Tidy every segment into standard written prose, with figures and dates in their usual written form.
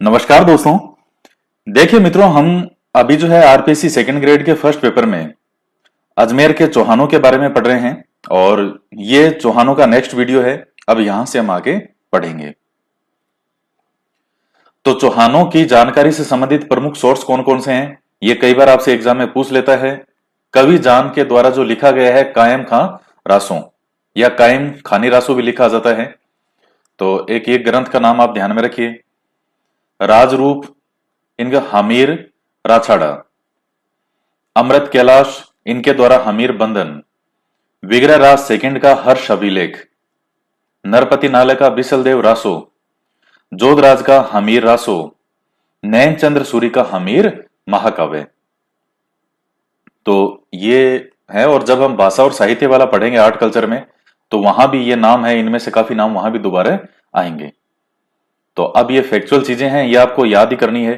नमस्कार दोस्तों। देखिए मित्रों, हम अभी जो है आरपीएससी सेकंड ग्रेड के फर्स्ट पेपर में अजमेर के चौहानों के बारे में पढ़ रहे हैं और ये चौहानों का नेक्स्ट वीडियो है। अब यहां से हम आगे पढ़ेंगे। तो चौहानों की जानकारी से संबंधित प्रमुख सोर्स कौन कौन से हैं, ये कई बार आपसे एग्जाम में पूछ लेता है। कवि जान के द्वारा जो लिखा गया है कायम खां रासों या कायम खानी रासों भी लिखा जाता है। तो एक ये ग्रंथ का नाम आप ध्यान में रखिए। राजरूप इनका हमीर राछाड़ा, अमृत कैलाश इनके द्वारा हमीर बंधन, विग्रह राज सेकंड का हर्ष अभिलेख, नरपति नाले का बिसलदेव रासो, जोधराज का हमीर रासो, नैन चंद्र सूरी का हमीर महाकाव्य। तो ये है। और जब हम भाषा और साहित्य वाला पढ़ेंगे आर्ट कल्चर में, तो वहां भी ये नाम है, इनमें से काफी नाम वहां भी दोबारा आएंगे। तो अब ये फैक्चुअल चीजें हैं, ये आपको याद ही करनी है।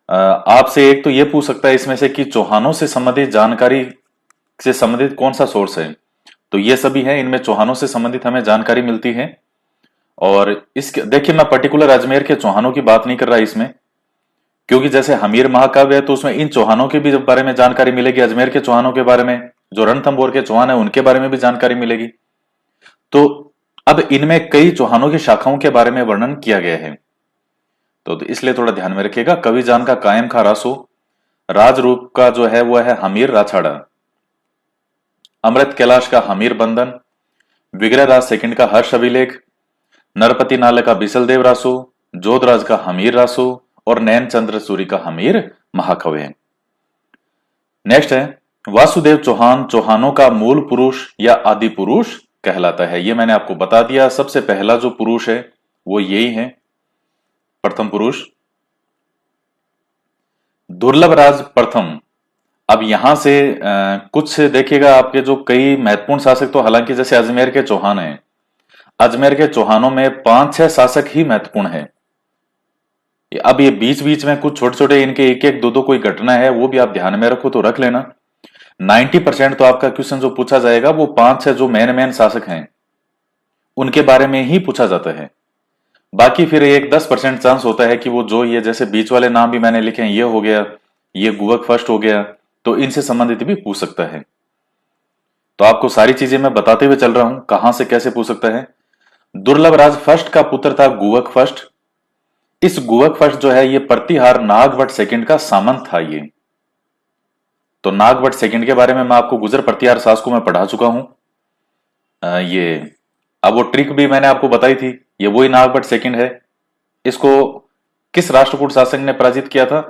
आपसे एक तो ये पूछ सकता है इसमें से कि चौहानों से संबंधित जानकारी से संबंधित कौन सा सोर्स है। तो ये सभी है, इनमें चौहानों से संबंधित हमें जानकारी मिलती है। और इसके देखिए, मैं पर्टिकुलर अजमेर के चौहानों की बात नहीं कर रहा इसमें, क्योंकि जैसे हमीर महाकाव्य है तो उसमें इन चौहानों के भी बारे में जानकारी मिलेगी, अजमेर के चौहानों के बारे में, जो रणथंभौर के चौहान है उनके बारे में भी जानकारी मिलेगी। तो अब इनमें कई चौहानों की शाखाओं के बारे में वर्णन किया गया है। तो इसलिए थोड़ा ध्यान में रखिएगा। कवि जान का कायम खा रासो, राजरूप का जो है वह है हमीर राछाड़ा, अमृत कैलाश का हमीर बंधन, विग्रह राज सेकंड का हर्ष अभिलेख, नरपति नाले का बिसलदेव रासो, जोधराज का हमीर रासो और नैन चंद्र सूरी का हमीर महाकाव्य। नेक्स्ट है वासुदेव चौहान चौहानों का मूल पुरुष या आदि पुरुष कहलाता है। यह मैंने आपको बता दिया। सबसे पहला जो पुरुष है वो यही है, प्रथम पुरुष दुर्लभ राज प्रथम। अब यहां से कुछ देखिएगा, आपके जो कई महत्वपूर्ण शासक, तो हालांकि जैसे अजमेर के चौहान हैं, अजमेर के चौहानों में 5-6 शासक ही महत्वपूर्ण है। अब ये बीच बीच में कुछ छोटे छोटे इनके एक एक दो दो कोई घटना है, वो भी आप ध्यान में रखो तो रख लेना। 90% तो आपका क्वेश्चन जो पूछा जाएगा वो 5-6 जो मेन मेन शासक हैं उनके बारे में ही पूछा जाता है। बाकी फिर एक 10% चांस होता है कि वो जो ये जैसे बीच वाले नाम भी मैंने लिखे हैं, ये हो गया, ये गुवक फर्स्ट हो गया, तो इनसे संबंधित भी पूछ सकता है। तो आपको सारी चीजें मैं बताते हुए चल रहा हूं कहां से कैसे पूछ सकता है। दुर्लभ राज फर्स्ट का पुत्र था गुवक फर्स्ट। इस गुवक फर्स्ट जो है ये प्रतिहार नागवट सेकंड का सामंत था। ये तो नागवट सेकंड के बारे में मैं आपको गुजर प्रतिहार शासकों में पढ़ा चुका हूं। ये अब वो ट्रिक भी मैंने आपको बताई थी, ये वही नागवट सेकंड है। इसको किस राष्ट्रकूट शासक ने पराजित किया था?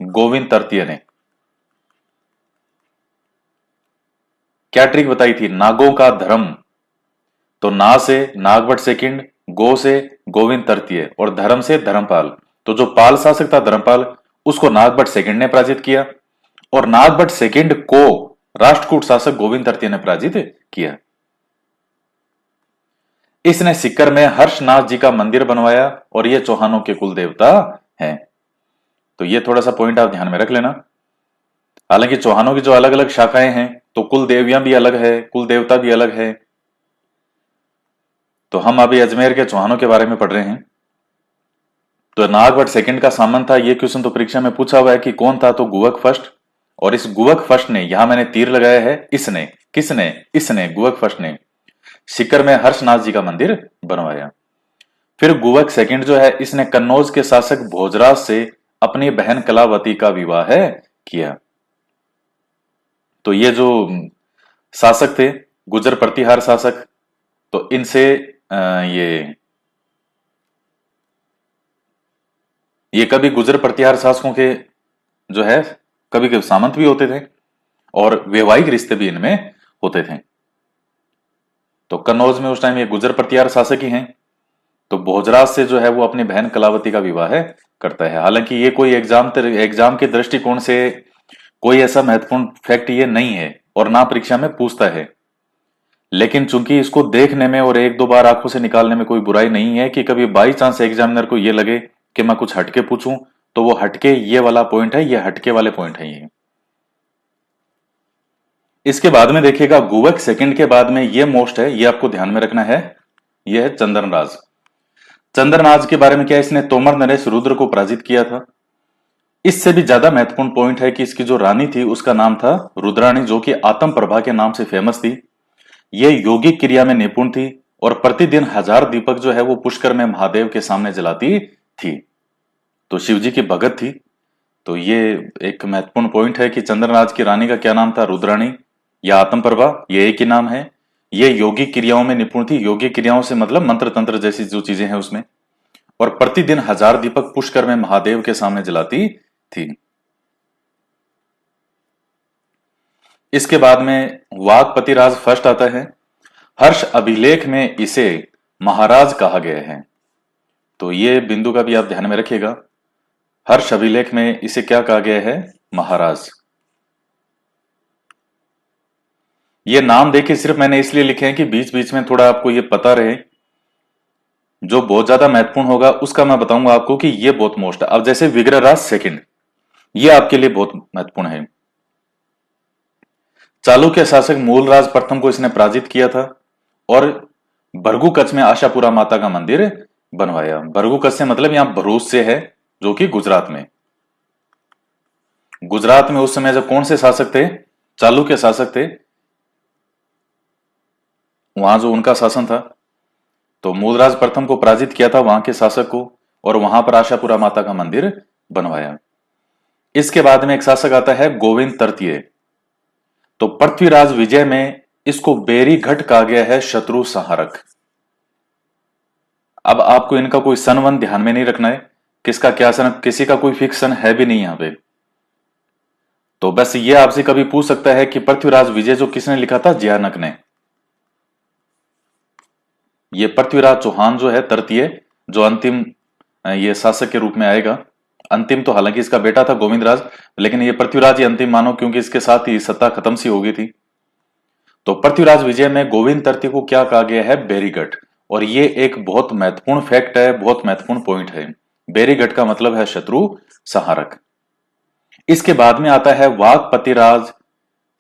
गोविंद तृतीय ने। क्या ट्रिक बताई थी? नागों का धर्म। तो ना से नागवट सेकंड, गो से गोविंद तृतीय और धर्म से धर्मपाल। तो जो पाल शासक था धर्मपाल, उसको नागवट सेकंड ने पराजित किया और नागवट सेकंड को राष्ट्रकूट शासक गोविंद तृतीय ने पराजित किया। इसने सीकर में हर्षनाथ जी का मंदिर बनवाया और ये चौहानों के कुल देवता हैं। तो ये थोड़ा सा पॉइंट आप ध्यान में रख लेना। हालांकि चौहानों की जो अलग अलग शाखाएं हैं तो कुल देवियां भी अलग है, कुल देवता भी अलग है। तो हम अभी अजमेर के चौहानों के बारे में पढ़ रहे हैं। तो नागवट सेकंड का सामंत था। ये क्वेश्चन तो परीक्षा में पूछा हुआ है कि कौन था, तो गुवक फर्स्ट। और इस गुवक फर्स्ट ने, यहां मैंने तीर लगाया है, इसने, किसने? इसने, गुवक फर्स्ट ने सीकर में हर्षनाथ जी का मंदिर बनवाया। फिर गुवक सेकंड जो है, इसने कन्नौज के शासक भोजराज से अपनी बहन कलावती का विवाह किया। तो ये जो शासक थे गुजर प्रतिहार शासक, तो इनसे ये कभी गुजर प्रतिहार शासकों के जो है कभी कभी सामंत भी होते थे और वैवाहिक रिश्ते भी इनमें होते थे। तो कन्नौज में उस टाइम ये गुजर प्रतिहार शासक ही हैं। तो भोजराज से जो है वो अपनी बहन कलावती का विवाह करता है। हालांकि ये कोई एग्जाम के दृष्टिकोण से कोई ऐसा महत्वपूर्ण फैक्ट ये नहीं है और ना परीक्षा में पूछता है, लेकिन चूंकि इसको देखने में और एक दो बार आंखों से निकालने में कोई बुराई नहीं है कि कभी बाई चांस एग्जामिनर को ये लगे कि मैं कुछ हटके पूछूं, तो वो हटके ये वाला पॉइंट है, ये हटके वाले पॉइंट है ये। इसके बाद में देखिएगा गुवक सेकंड के बाद में ये मोस्ट है, ये आपको ध्यान में रखना है, ये है चंदन राज। चंद्रनाज के बारे में क्या इसने तोमर नरेश रुद्र को पराजित किया था। इससे भी ज्यादा महत्वपूर्ण पॉइंट है कि इसकी जो रानी थी उसका नाम था रुद्राणी, जो कि आत्म प्रभा के नाम से फेमस थी। यह योगिक क्रिया में निपुण थी और प्रतिदिन 1000 दीपक जो है वो पुष्कर में महादेव के सामने जलाती थी। तो शिव जी की भगत थी। तो ये एक महत्वपूर्ण पॉइंट है कि चंद्रनाज की रानी का क्या नाम था, रुद्राणी या आत्म प्रभा, ये एक ही नाम है। ये योगिक क्रियाओं में निपुण थी। योगिक क्रियाओं से मतलब मंत्र तंत्र जैसी जो चीजें हैं उसमें। और प्रतिदिन 1000 दीपक पुष्कर में महादेव के सामने जलाती थी। इसके बाद में वागपतिराज फर्स्ट आता है। हर्ष अभिलेख में इसे महाराज कहा गया है। तो ये बिंदु का भी आप ध्यान में रखिएगा। हर्ष अभिलेख में इसे क्या कहा गया है, महाराज। ये नाम देखिए सिर्फ मैंने इसलिए लिखे हैं कि बीच बीच में थोड़ा आपको ये पता रहे। जो बहुत ज्यादा महत्वपूर्ण होगा उसका मैं बताऊंगा आपको कि ये बहुत मोस्ट है। अब जैसे विग्रहराज सेकंड, ये आपके लिए बहुत महत्वपूर्ण है। चालुक्य शासक मूलराज प्रथम को इसने पराजित किया था और भरगु कच्छ में आशापुरा माता का मंदिर बनवाया। भरगु कच्छ से मतलब यहां भरूच से है, जो कि गुजरात में। गुजरात में उस समय जब कौन से शासक थे, चालुक्य शासक थे, वहां जो उनका शासन था, तो मूलराज प्रथम को पराजित किया था वहां के शासक को, और वहां पर आशापुरा माता का मंदिर बनवाया। इसके बाद में एक शासक आता है गोविंद तृतीय। तो पृथ्वीराज विजय में इसको बेरीघट कहा गया है, शत्रु संहारक। अब आपको इनका कोई सन वन ध्यान में नहीं रखना है, किसका क्या सन, किसी का कोई फिक्स सन है भी नहीं यहां पे। तो बस ये आपसे कभी पूछ सकता है कि पृथ्वीराज विजय जो किसने लिखा था, जयानक ने। ये पृथ्वीराज चौहान जो है तृतीय, जो अंतिम ये शासक के रूप में आएगा। अंतिम तो हालांकि इसका बेटा था गोविंदराज, लेकिन ये पृथ्वीराज ही अंतिम मानो, क्योंकि इसके साथ ही सत्ता खत्म सी हो गई थी। तो पृथ्वीराज विजय में गोविंद तृतीय को क्या कहा गया है, बेरीगढ़। और ये एक बहुत महत्वपूर्ण फैक्ट है, बहुत महत्वपूर्ण पॉइंट है। बेरीगढ़ का मतलब है शत्रु संहारक। इसके बाद में आता है वागपतिराज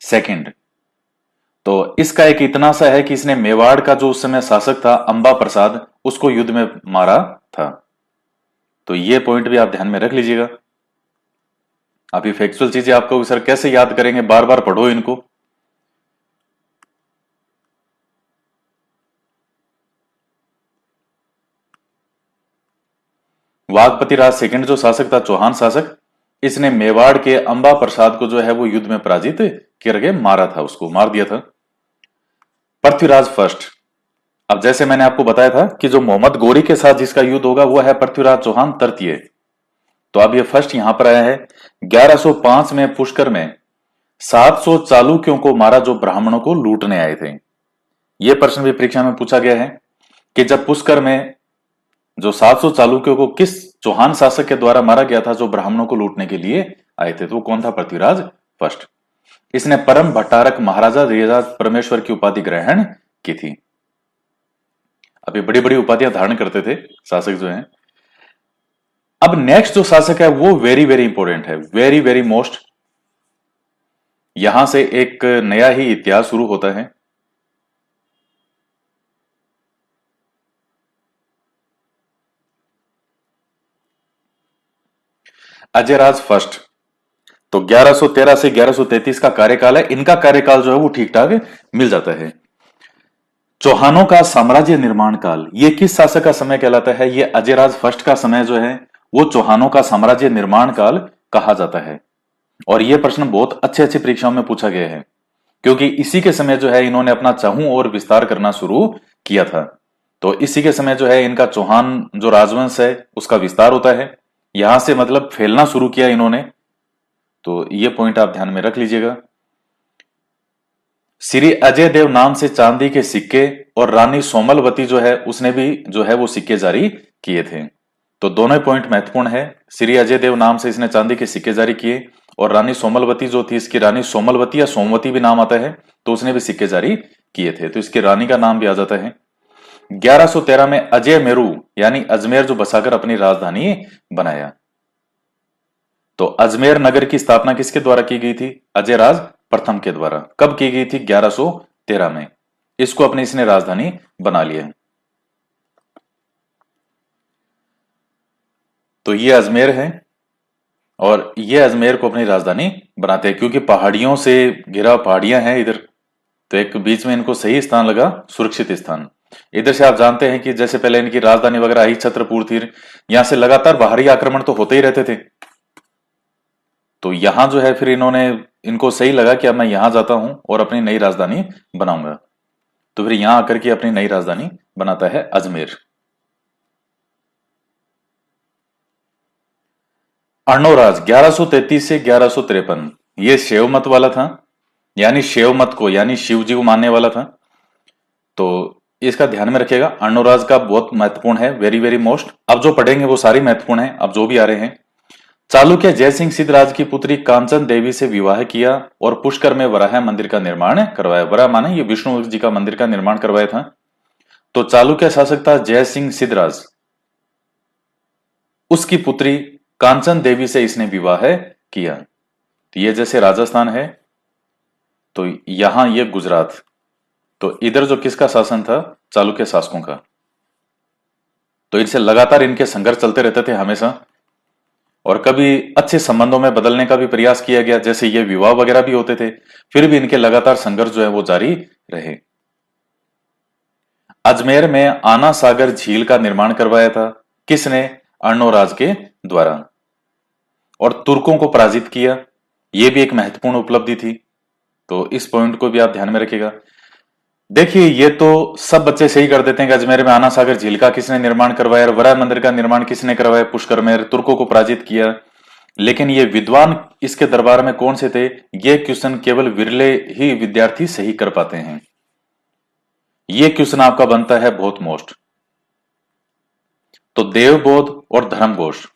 सेकंड। तो इसका एक इतना सा है कि इसने मेवाड़ का जो उस समय शासक था अंबा प्रसाद, उसको युद्ध में मारा था। तो ये पॉइंट भी आप ध्यान में रख लीजिएगा। अभी फैक्चुअल चीजें आपको सर कैसे याद करेंगे, बार बार पढ़ो इनको। वागपतिराज सेकंड जो शासक था, चौहान शासक, इसने मेवाड़ के अंबा प्रसाद को जो है वो युद्ध में पराजित करके मारा था, उसको मार दिया था। पृथ्वीराज फर्स्ट। अब जैसे मैंने आपको बताया था कि जो मोहम्मद गोरी के साथ जिसका युद्ध होगा वो है पृथ्वीराज चौहान तृतीय। तो अब ये फर्स्ट यहां पर आया है। 1105 में पुष्कर में 700 चालुक्यों को मारा जो ब्राह्मणों को लूटने आए थे। यह प्रश्न भी परीक्षा में पूछा गया है कि जब पुष्कर में जो 700 चालुक्यों को किस चौहान शासक के द्वारा मारा गया था जो ब्राह्मणों को लूटने के लिए आए थे, तो वो कौन था, पृथ्वीराज फर्स्ट। इसने परम भट्टारक महाराजा धीराज परमेश्वर की उपाधि ग्रहण की थी। अभी बड़ी बड़ी उपाधियां धारण करते थे शासक जो हैं। अब नेक्स्ट जो शासक है वो वेरी वेरी इंपॉर्टेंट है, वेरी वेरी मोस्ट। यहां से एक नया ही इतिहास शुरू होता है। अजयराज फर्स्ट। तो 1113 से 1133 का कार्यकाल है। इनका कार्यकाल जो है वो ठीक ठाक मिल जाता है। चौहानों का साम्राज्य निर्माण काल, ये किस शासक का समय कहलाता है, ये अजयराज फर्स्ट का समय जो है वो चौहानों का साम्राज्य निर्माण काल कहा जाता है। और यह प्रश्न बहुत अच्छे अच्छे परीक्षाओं में पूछा गया है, क्योंकि इसी के समय जो है इन्होंने अपना चाहूं और विस्तार करना शुरू किया था। तो इसी के समय जो है इनका चौहान जो राजवंश है उसका विस्तार होता है। यहां से मतलब फैलना शुरू किया इन्होंने। तो ये पॉइंट आप ध्यान में रख लीजिएगा। श्री अजय देव नाम से चांदी के सिक्के और रानी सोमलवती जो है उसने भी जो है वो सिक्के जारी किए थे। तो दोनों पॉइंट महत्वपूर्ण है। श्री अजय देव नाम से इसने चांदी के सिक्के जारी किए, और रानी सोमलवती जो थी, इसकी रानी सोमलवती या सोमवती भी नाम आता है, तो उसने भी सिक्के जारी किए थे। तो इसकी रानी का नाम भी आ जाता है। 1113 में अजय मेरू यानी अजमेर जो बसाकर अपनी राजधानी बनाया। तो अजमेर नगर की स्थापना किसके द्वारा की गई थी, अजयराज प्रथम के द्वारा। कब की गई थी, 1113 में। इसको अपनी इसने राजधानी बना लिया। तो ये अजमेर है और ये अजमेर को अपनी राजधानी बनाते हैं, क्योंकि पहाड़ियों से घिरा पहाड़ियां हैं इधर, तो एक बीच में इनको सही स्थान लगा, सुरक्षित स्थान। इधर से आप जानते हैं कि जैसे पहले इनकी राजधानी वगैरह आई छत्रपुर थी, यहां से लगातार बाहरी आक्रमण तो होते ही रहते थे। तो यहां जो है फिर इन्होंने, इनको सही लगा कि अब मैं यहां जाता हूं और अपनी नई राजधानी बनाऊंगा, तो फिर यहां आकर के अपनी नई राजधानी बनाता है अजमेर। अर्णोराज 1133 से 1153, ये शैव मत वाला था, यानी शैव मत को यानी शिव जी को मानने वाला था। तो इसका ध्यान में रखिएगा, अर्णोराज का बहुत महत्वपूर्ण है, वेरी वेरी मोस्ट। अब जो पढ़ेंगे वो सारी महत्वपूर्ण है, अब जो भी आ रहे हैं। चालुक्य जयसिंह सिद्धराज की पुत्री कांचन देवी से विवाह किया और पुष्कर में वराह मंदिर का निर्माण करवाया। वराह माने ये विष्णु जी का मंदिर का निर्माण करवाया था। तो चालुक्य शासक था जयसिंह सिद्धराज, उसकी पुत्री कांचन देवी से इसने विवाह किया। तो ये जैसे राजस्थान है, तो यहां ये गुजरात, तो इधर जो किसका शासन था, चालुक्य शासकों का। तो इनसे लगातार इनके संघर्ष चलते रहते थे हमेशा, और कभी अच्छे संबंधों में बदलने का भी प्रयास किया गया, जैसे ये विवाह वगैरह भी होते थे, फिर भी इनके लगातार संघर्ष जो है वो जारी रहे। अजमेर में आना सागर झील का निर्माण करवाया था, किसने, अर्णोराज के द्वारा। और तुर्कों को पराजित किया, यह भी एक महत्वपूर्ण उपलब्धि थी। तो इस पॉइंट को भी आप ध्यान में रखिएगा। देखिए ये तो सब बच्चे सही कर देते हैं कि अजमेर में आना सागर झील का किसने निर्माण करवाया, वराह मंदिर का निर्माण किसने करवाया, पुष्कर में तुर्कों को पराजित किया। लेकिन ये विद्वान इसके दरबार में कौन से थे, ये क्वेश्चन केवल विरले ही विद्यार्थी सही कर पाते हैं। ये क्वेश्चन आपका बनता है बहुत मोस्ट। तो देवबोध और धर्मघोष,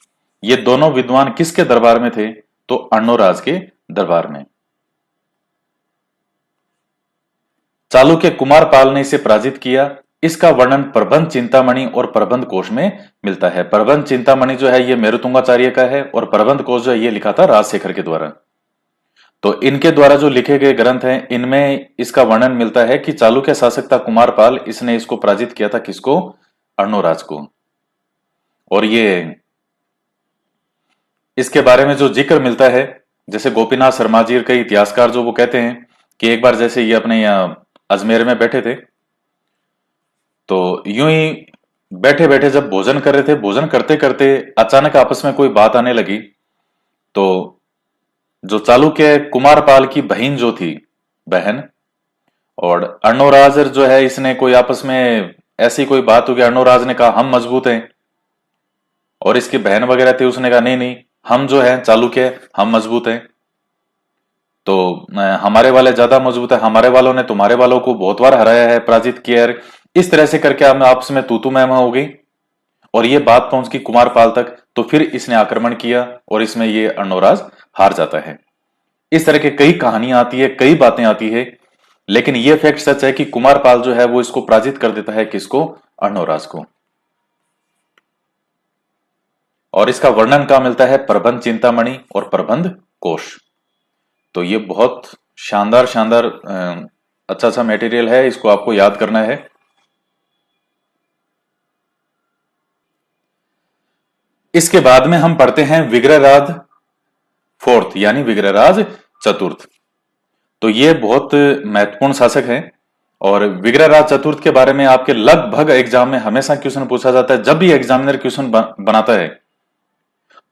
ये दोनों विद्वान किसके दरबार में थे, तो अर्णोराज के दरबार में। चालुक्य कुमारपाल ने इसे पराजित किया। इसका वर्णन प्रबंध चिंतामणि और प्रबंध कोश में मिलता है। प्रबंध चिंतामणि जो है ये मेरुतुंगाचार्य का है, और प्रबंध कोश जो है ये लिखा था राजशेखर के द्वारा। तो इनके द्वारा जो लिखे गए ग्रंथ हैं, इनमें इसका वर्णन मिलता है कि चालुक्य शासक था कुमारपाल, इसने इसको पराजित किया था, किसको, अर्णोराज को। और ये इसके बारे में जो जिक्र मिलता है, जैसे गोपीनाथ शर्मा जी कई इतिहासकार जो वो कहते हैं कि एक बार जैसे ये अपने यहाँ अजमेर में बैठे थे, तो यूं ही बैठे बैठे जब भोजन कर रहे थे, भोजन करते करते अचानक आपस में कोई बात आने लगी। तो जो चालुक्य कुमारपाल की बहन जो थी, बहन, और अर्णोराज जो है, इसने कोई आपस में ऐसी कोई बात हो गई। अर्णोराज ने कहा हम मजबूत हैं, और इसकी बहन वगैरह थी, उसने कहा नहीं नहीं, हम जो है चालुक्य हम मजबूत हैं, तो हमारे वाले ज्यादा मजबूत है, हमारे वालों ने तुम्हारे वालों को बहुत बार हराया है, पराजित किया है। इस तरह से करके हम आपस में तू मैं हो गई, और ये बात पहुंच गई कुमारपाल तक। तो फिर इसने आक्रमण किया, और इसमें ये अर्णोराज हार जाता है। इस तरह के कई कहानियां आती है, कई बातें आती है, लेकिन यह फैक्ट सच है कि कुमारपाल जो है वो इसको पराजित कर देता है, किसको, अर्णोराज को। और इसका वर्णन कहां मिलता है, प्रबंध चिंतामणि और प्रबंध कोश। तो ये बहुत शानदार शानदार अच्छा सा मटेरियल है, इसको आपको याद करना है। इसके बाद में हम पढ़ते हैं विग्रहराज फोर्थ, यानी विग्रहराज चतुर्थ। तो ये बहुत महत्वपूर्ण शासक है, और विग्रहराज चतुर्थ के बारे में आपके लगभग एग्जाम में हमेशा क्वेश्चन पूछा जाता है। जब भी एग्जामिनर क्वेश्चन बनाता है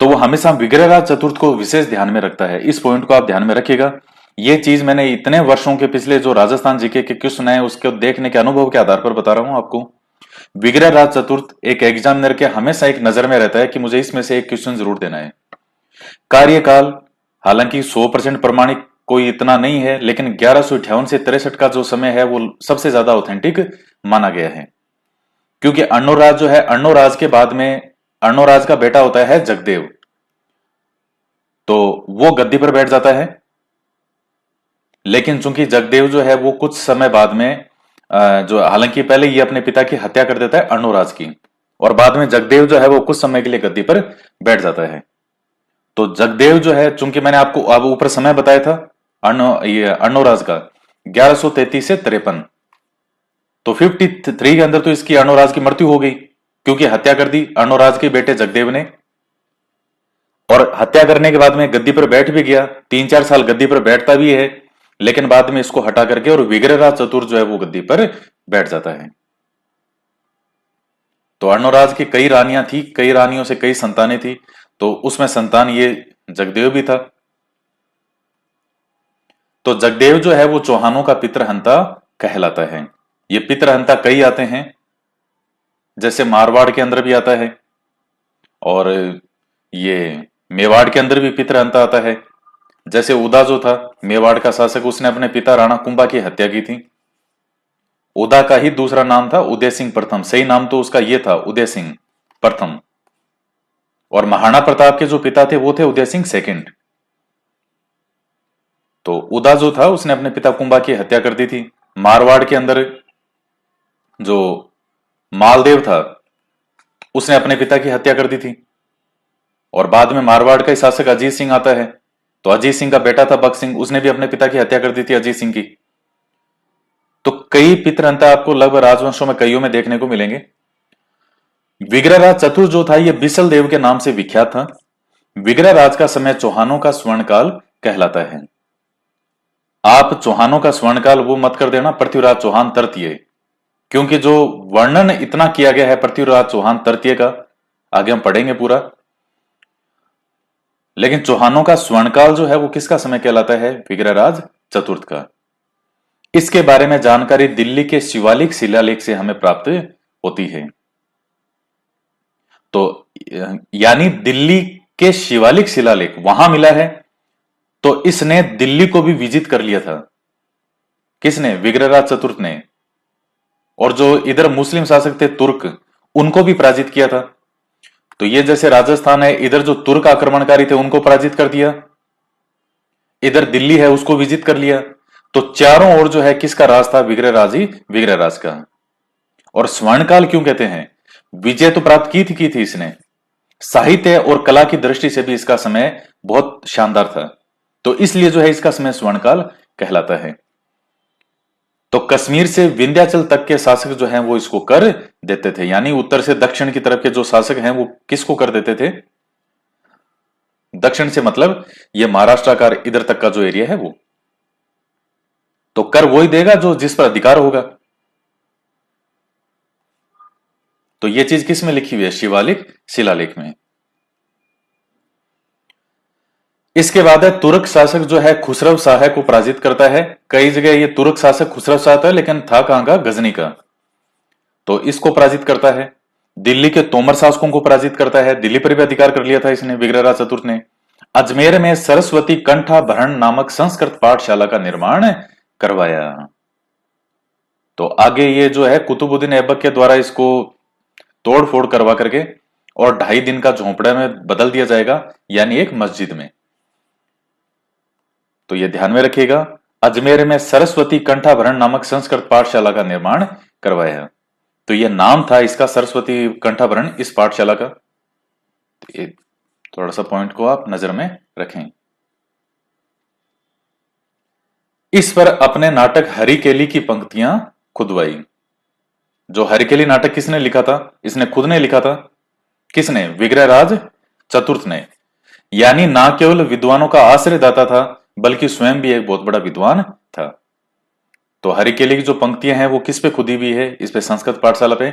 तो वो हमेशा विग्रहराज चतुर्थ को विशेष ध्यान में रखता है। इस पॉइंट को आप ध्यान में रखिएगा। ये चीज मैंने इतने वर्षों के पिछले जो राजस्थान जीके के क्वेश्चन है उसके देखने के अनुभव के आधार पर बता रहा हूं आपको। विग्रहराज चतुर्थ एक एग्जामिनर के हमेशा एक नजर में रहता है कि मुझे इसमें से एक क्वेश्चन जरूर देना है। कार्यकाल हालांकि 100% प्रमाणिक कोई इतना नहीं है, लेकिन 1158 से 63 का जो समय है वो सबसे ज्यादा ऑथेंटिक माना गया है, क्योंकि अर्णोराज जो है, अर्णोराज के बाद में अर्णोराज का बेटा होता है जगदेव, तो वो गद्दी पर बैठ जाता है। लेकिन चूंकि जगदेव जो है वो कुछ समय बाद में जो, हालांकि पहले ये अपने पिता की हत्या कर देता है अर्णोराज की, और बाद में जगदेव जो है वो कुछ समय के लिए गद्दी पर बैठ जाता है। तो जगदेव जो है, चूंकि मैंने आपको अब ऊपर समय बताया था अर्णोराज का 1133 से 53, तो 53 के अंदर तो इसकी अर्णोराज की मृत्यु हो गई, क्योंकि हत्या कर दी अर्णोराज के बेटे जगदेव ने। और हत्या करने के बाद में गद्दी पर बैठ भी गया, 3-4 साल गद्दी पर बैठता भी है, लेकिन बाद में इसको हटा करके और विग्रहराज चतुर्थ जो है वो गद्दी पर बैठ जाता है। तो अर्णोराज की कई रानियां थी, कई रानियों से कई संतानें थी, तो उसमें संतान ये जगदेव भी था। तो जगदेव जो है वो चौहानों का पितृहंता कहलाता है। ये पितृहंता कई आते हैं, जैसे मारवाड़ के अंदर भी आता है, और ये मेवाड़ के अंदर भी पितृहंता आता है। जैसे उदा जो था मेवाड़ का शासक, उसने अपने पिता राणा कुंभा की हत्या की थी। उदा का ही दूसरा नाम था उदय सिंह प्रथम, सही नाम तो उसका ये था उदय सिंह प्रथम। और महाराणा प्रताप के जो पिता थे वो थे उदय सिंह सेकंड। तो उदा जो था उसने अपने पिता कुंभा की हत्या कर दी थी। मारवाड़ के अंदर जो मालदेव था उसने अपने पिता की हत्या कर दी थी। और बाद में मारवाड़ का ही शासक अजीत सिंह आता है, तो अजीत सिंह का बेटा था बक सिंह, उसने भी अपने पिता की हत्या कर दी थी अजीत सिंह की। तो कई पितृहंता आपको लगभग राजवंशों में कईयों में देखने को मिलेंगे। विग्रहराज चतुर्थ जो था ये बिसल देव के नाम से विख्यात था। विग्रहराज का समय चौहानों का स्वर्णकाल कहलाता है। आप चौहानों का स्वर्णकाल वो मत कर देना पृथ्वीराज चौहान तृतीय, क्योंकि जो वर्णन इतना किया गया है पृथ्वीराज चौहान तृतीय का, आगे हम पढ़ेंगे पूरा। लेकिन चौहानों का स्वर्णकाल जो है वो किसका समय कहलाता है? विग्रहराज चतुर्थ का। इसके बारे में जानकारी दिल्ली के शिवालिक शिलालेख से हमें प्राप्त होती है। तो यानी दिल्ली के शिवालिक शिलालेख वहां मिला है, तो इसने दिल्ली को भी विजिट कर लिया था। किसने? विग्रहराज चतुर्थ ने। और जो इधर मुस्लिम शासक थे तुर्क, उनको भी पराजित किया था। तो ये जैसे राजस्थान है, इधर जो तुर्क आक्रमणकारी थे उनको पराजित कर दिया, इधर दिल्ली है उसको विजिट कर लिया। तो चारों ओर जो है किसका राज था? विग्रहराज ही विग्रहराज का। और स्वर्णकाल क्यों कहते हैं? विजय तो प्राप्त की थी इसने, साहित्य और कला की दृष्टि से भी इसका समय बहुत शानदार था, तो इसलिए जो है इसका समय स्वर्णकाल कहलाता है। तो कश्मीर से विंध्याचल तक के शासक जो हैं वो इसको कर देते थे, यानी उत्तर से दक्षिण की तरफ के जो शासक हैं वो किसको कर देते थे? दक्षिण से मतलब ये महाराष्ट्र का इधर तक का जो एरिया है वो, तो कर वो ही देगा जो जिस पर अधिकार होगा। तो ये चीज किस में लिखी हुई है? शिवालिक शिलालेख में। इसके बाद है तुर्क शासक जो है खुसरव शाह को पराजित करता है। कई जगह ये तुर्क शासक खुसरव शाह था, लेकिन था कहां का? गजनी का। तो इसको पराजित करता है। दिल्ली के तोमर शासकों को पराजित करता है, दिल्ली पर भी अधिकार कर लिया था इसने, विग्रहराज चतुर्थ ने। अजमेर में सरस्वती कंठाभरण नामक संस्कृत पाठशाला का निर्माण करवाया। तो आगे ये जो है कुतुबुद्दीन ऐबक के द्वारा इसको तोड़ फोड़ करवा करके और 2.5 दिन का झोंपड़ा में बदल दिया जाएगा, यानी एक मस्जिद में। तो ये ध्यान में रखिएगा, अजमेर में सरस्वती कंठाभरण नामक संस्कृत पाठशाला का निर्माण करवाया। तो यह नाम था इसका सरस्वती कंठाभरण इस पाठशाला का। तो ये थोड़ा सा पॉइंट को आप नजर में रखें। इस पर अपने नाटक हरिकेली की पंक्तियां खुदवाई। जो हरिकेली नाटक किसने लिखा था? इसने खुद ने लिखा था। किसने? विग्रहराज चतुर्थ ने। यानी ना केवल विद्वानों का आश्रयदाता था, बल्कि स्वयं भी एक बहुत बड़ा विद्वान था। तो हरिकेली की जो पंक्तियां हैं वो किस पे खुदी हुई है? इस पे संस्कृत पाठशाला पे।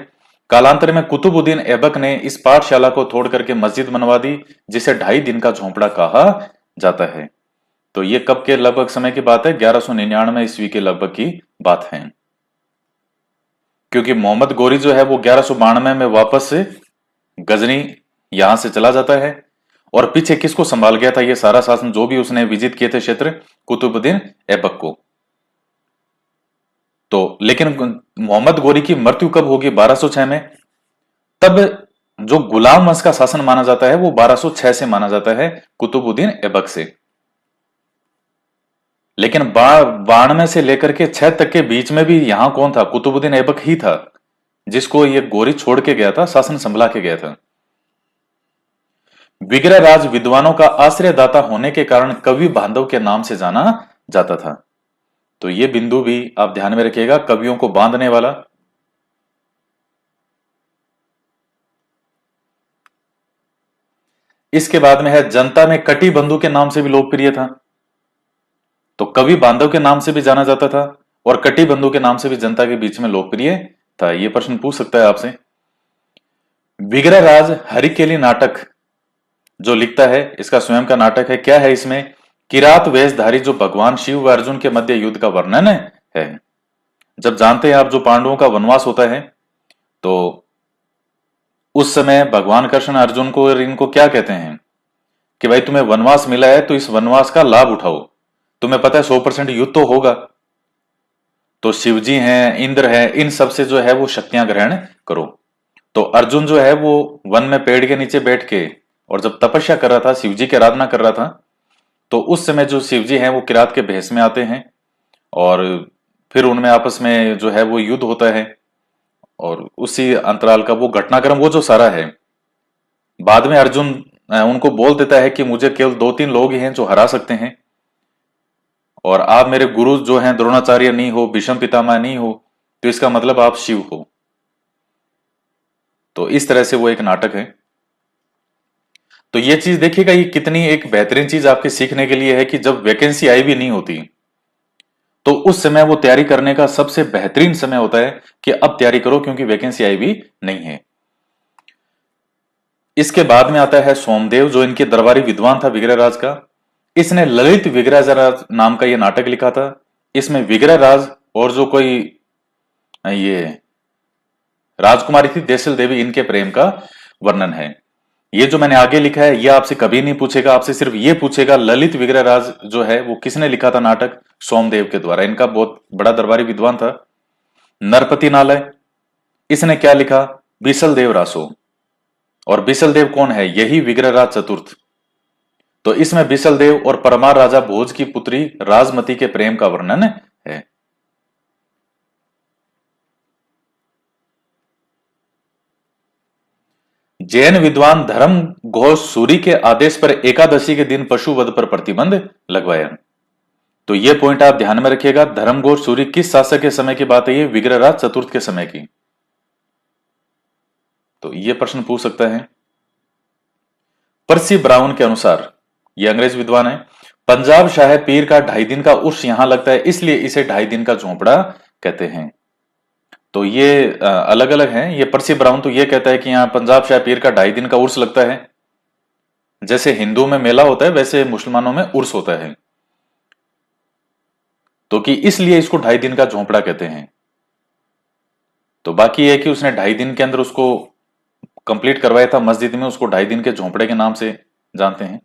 कालांतर में कुतुबुद्दीन ऐबक ने इस पाठशाला को तोड़ करके मस्जिद बनवा दी, जिसे 2.5 दिन का झोंपड़ा कहा जाता है। तो ये कब के लगभग समय की बात है? 1199 ईस्वी के लगभग की बात है, क्योंकि मोहम्मद गोरी जो है वो 1192 में वापस से गजनी यहां से चला जाता है। और पीछे किसको संभाल गया था ये सारा शासन, जो भी उसने विजिट किए थे क्षेत्र? कुतुबुद्दीन ऐबक को। तो लेकिन मोहम्मद गोरी की मृत्यु कब होगी? 1206 में। तब जो गुलाम वंश का शासन माना जाता है वो 1206 से माना जाता है, कुतुबुद्दीन ऐबक से। लेकिन 92 से लेकर के 6 तक के बीच में भी यहां कौन था? कुतुबुद्दीन ऐबक ही था, जिसको ये गोरी छोड़ के गया था, शासन संभला के गया था। विग्रहराज विद्वानों का आश्रयदाता होने के कारण कवि बांधव के नाम से जाना जाता था। तो ये बिंदु भी आप ध्यान में रखिएगा, कवियों को बांधने वाला। इसके बाद में है जनता में कटी बंधु के नाम से भी लोकप्रिय था। तो कवि बांधव के नाम से भी जाना जाता था और कटी बंधु के नाम से भी जनता के बीच में लोकप्रिय था। यह प्रश्न पूछ सकता है आपसे। विग्रहराज हरिकेली नाटक जो लिखता है, इसका स्वयं का नाटक है। क्या है इसमें? किरात वेशधारी जो भगवान शिव व अर्जुन के मध्य युद्ध का वर्णन है। जब जानते हैं आप, जो पांडवों का वनवास होता है, तो उस समय भगवान कृष्ण अर्जुन को और इनको क्या कहते हैं कि भाई तुम्हें वनवास मिला है तो इस वनवास का लाभ उठाओ। तुम्हें पता है 100% युद्ध तो होगा, तो शिवजी हैं, इंद्र है, इन सब से जो है वो शक्तियां ग्रहण करो। तो अर्जुन जो है वो वन में पेड़ के नीचे बैठ के और जब तपस्या कर रहा था, शिवजी की आराधना कर रहा था, तो उस समय जो शिवजी हैं वो किरात के भेष में आते हैं और फिर उनमें आपस में जो है वो युद्ध होता है। और उसी अंतराल का वो घटनाक्रम वो जो सारा है, बाद में अर्जुन उनको बोल देता है कि मुझे केवल 2-3 लोग ही हैं जो हरा सकते हैं और आप मेरे गुरु जो हैं द्रोणाचार्य नहीं हो, भीष्म पितामह नहीं हो, तो इसका मतलब आप शिव हो। तो इस तरह से वो एक नाटक है। तो ये चीज देखिएगा, ये कितनी एक बेहतरीन चीज आपके सीखने के लिए है कि जब वैकेंसी आई भी नहीं होती तो उस समय वो तैयारी करने का सबसे बेहतरीन समय होता है कि अब तैयारी करो क्योंकि वैकेंसी आई भी नहीं है। इसके बाद में आता है सोमदेव, जो इनके दरबारी विद्वान था विग्रहराज का। इसने ललित विग्रहराज नाम का यह नाटक लिखा था। इसमें विग्रहराज और जो कोई ये राजकुमारी थी देसिल देवी, इनके प्रेम का वर्णन है। ये जो मैंने आगे लिखा है ये आपसे कभी नहीं पूछेगा, आपसे सिर्फ ये पूछेगा ललित विग्रहराज जो है वो किसने लिखा था नाटक? सोमदेव के द्वारा। इनका बहुत बड़ा दरबारी विद्वान था। नरपति नालय, इसने क्या लिखा? बीसल देव रासो। और बीसल देव कौन है? यही विग्रहराज चतुर्थ। तो इसमें बीसल देव और परमार राजा भोज की पुत्री राजमती के प्रेम का वर्णन है। जैन विद्वान धर्म घोष सूरी के आदेश पर एकादशी के दिन पशु वध पर प्रतिबंध लगवाया। तो यह पॉइंट आप ध्यान में रखिएगा। धर्म घोष सूरी किस शासक के समय की बात है? ये विग्रहराज चतुर्थ के समय की। तो यह प्रश्न पूछ सकता है। पर्सी ब्राउन के अनुसार, यह अंग्रेज विद्वान है, पंजाब शाह पीर का 2.5 दिन का उर्स यहां लगता है, इसलिए इसे 2.5 दिन का झोंपड़ा कहते हैं। तो ये अलग अलग हैं। ये पर्सी ब्राउन तो ये कहता है कि यहाँ पंजाब शाह पीर का 2.5 दिन का उर्स लगता है। जैसे हिंदू में मेला होता है वैसे मुसलमानों में उर्स होता है, तो कि इसलिए इसको 2.5 दिन का झोंपड़ा कहते हैं। तो बाकी ये कि उसने 2.5 दिन के अंदर उसको कंप्लीट करवाया था मस्जिद में, उसको 2.5 दिन के झोंपड़े के नाम से जानते हैं।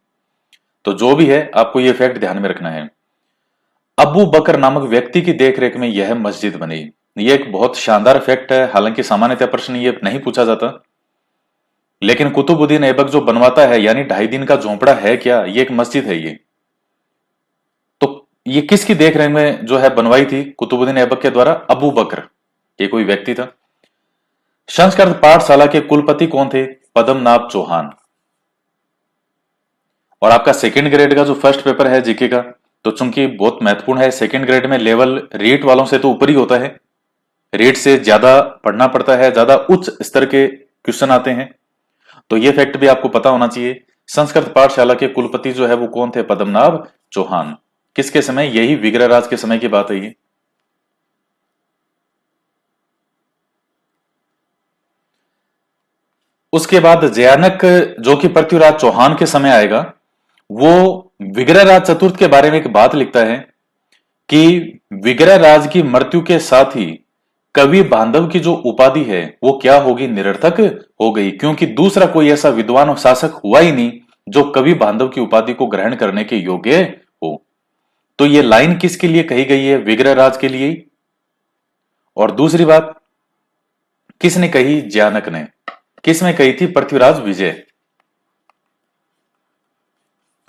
तो जो भी है आपको ये फैक्ट ध्यान में रखना है। अबू बकर नामक व्यक्ति की देखरेख में यह मस्जिद बनी। यह एक बहुत शानदार फैक्ट है। हालांकि सामान्यतः प्रश्न ये नहीं पूछा जाता, लेकिन कुतुबुद्दीन ऐबक जो बनवाता है, यानी 2.5 दिन का झोंपड़ा है क्या? ये एक मस्जिद है। ये तो ये किसकी देखरेख में जो है बनवाई थी कुतुबुद्दीन ऐबक के द्वारा? अबू बकर, ये कोई व्यक्ति था। संस्कृत पाठशाला के कुलपति कौन थे? पद्मनाभ चौहान। और आपका सेकंड ग्रेड का जो फर्स्ट पेपर है जीके का, तो चूंकि बहुत महत्वपूर्ण है, सेकंड ग्रेड में लेवल रीट वालों से तो ऊपर ही होता है, रीट से ज्यादा पढ़ना पड़ता है, ज्यादा उच्च स्तर के क्वेश्चन आते हैं। तो यह फैक्ट भी आपको पता होना चाहिए। संस्कृत पाठशाला के कुलपति जो है वो कौन थे? पद्मनाभ चौहान। किसके समय? यही विग्रहराज के समय की बात है ये। उसके बाद जयानक जो कि पृथ्वीराज चौहान के समय आएगा, वो विग्रहराज चतुर्थ के बारे में एक बात लिखता है कि विग्रहराज की मृत्यु के साथ ही कवि बांधव की जो उपाधि है वो क्या होगी? निरर्थक हो गई, क्योंकि दूसरा कोई ऐसा विद्वान और शासक हुआ ही नहीं जो कवि बांधव की उपाधि को ग्रहण करने के योग्य हो। तो ये लाइन किसके लिए कही गई है? विग्रहराज के लिए। और दूसरी बात किसने कही? जयानक ने। किसमें कही थी? पृथ्वीराज विजय।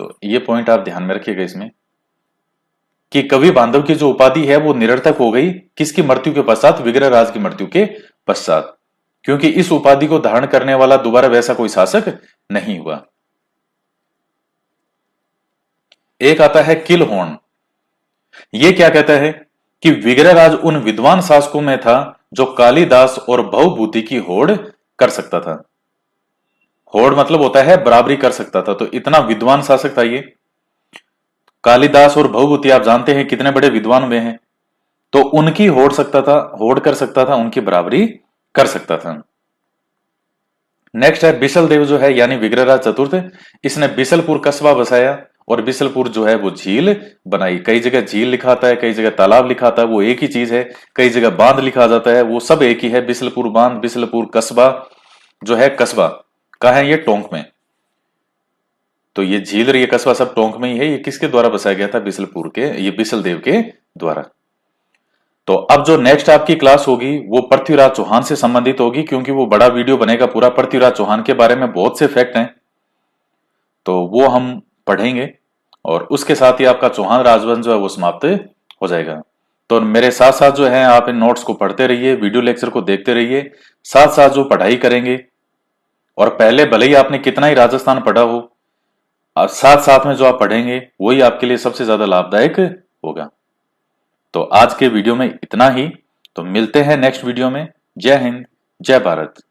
तो ये पॉइंट आप ध्यान में रखिएगा इसमें कि कवि बांधव की जो उपाधि है वो निरर्थक हो गई। किसकी मृत्यु के पश्चात? विग्रहराज की मृत्यु के पश्चात, क्योंकि इस उपाधि को धारण करने वाला दोबारा वैसा कोई शासक नहीं हुआ। एक आता है किलहोर्न। ये क्या कहता है कि विग्रहराज उन विद्वान शासकों में था जो कालिदास और भवभूति की होड़ कर सकता था। होड़ मतलब होता है बराबरी कर सकता था, तो इतना विद्वान शासक था ये। कालिदास और भवभूति आप जानते हैं कितने बड़े विद्वान हुए हैं, तो उनकी होड़ कर सकता था, उनकी बराबरी कर सकता था। नेक्स्ट है बिसल देव जो है यानी विग्रहराज चतुर्थ, इसने बिसलपुर कस्बा बसाया और बिसलपुर जो है वो झील बनाई। कई जगह झील लिखा आता है, कई जगह तालाब लिखा आता है, वो एक ही चीज है। कई जगह बांध लिखा जाता है, वो सब एक ही है। बिसलपुर बांध, बिसलपुर कस्बा जो है, कस्बा कहाँ है? ये टोंक में। तो ये झील और ये कस्बा सब टोंक में ही है। ये किसके द्वारा बसाया गया था? बिसलपुर के, ये बिसल देव के द्वारा। तो अब जो नेक्स्ट आपकी क्लास होगी वो पृथ्वीराज चौहान से संबंधित होगी, क्योंकि वो बड़ा वीडियो बनेगा पूरा। पृथ्वीराज चौहान के बारे में बहुत से फैक्ट हैं, तो वो हम पढ़ेंगे और उसके साथ ही आपका चौहान राजवंश जो है वो समाप्त हो जाएगा। तो मेरे साथ साथ जो है आप इन नोट्स को पढ़ते रहिए, वीडियो लेक्चर को देखते रहिए, साथ साथ जो पढ़ाई करेंगे। और पहले भले ही आपने कितना ही राजस्थान पढ़ा हो, और साथ साथ में जो आप पढ़ेंगे वही आपके लिए सबसे ज्यादा लाभदायक होगा। तो आज के वीडियो में इतना ही। तो मिलते हैं नेक्स्ट वीडियो में। जय हिंद, जय भारत।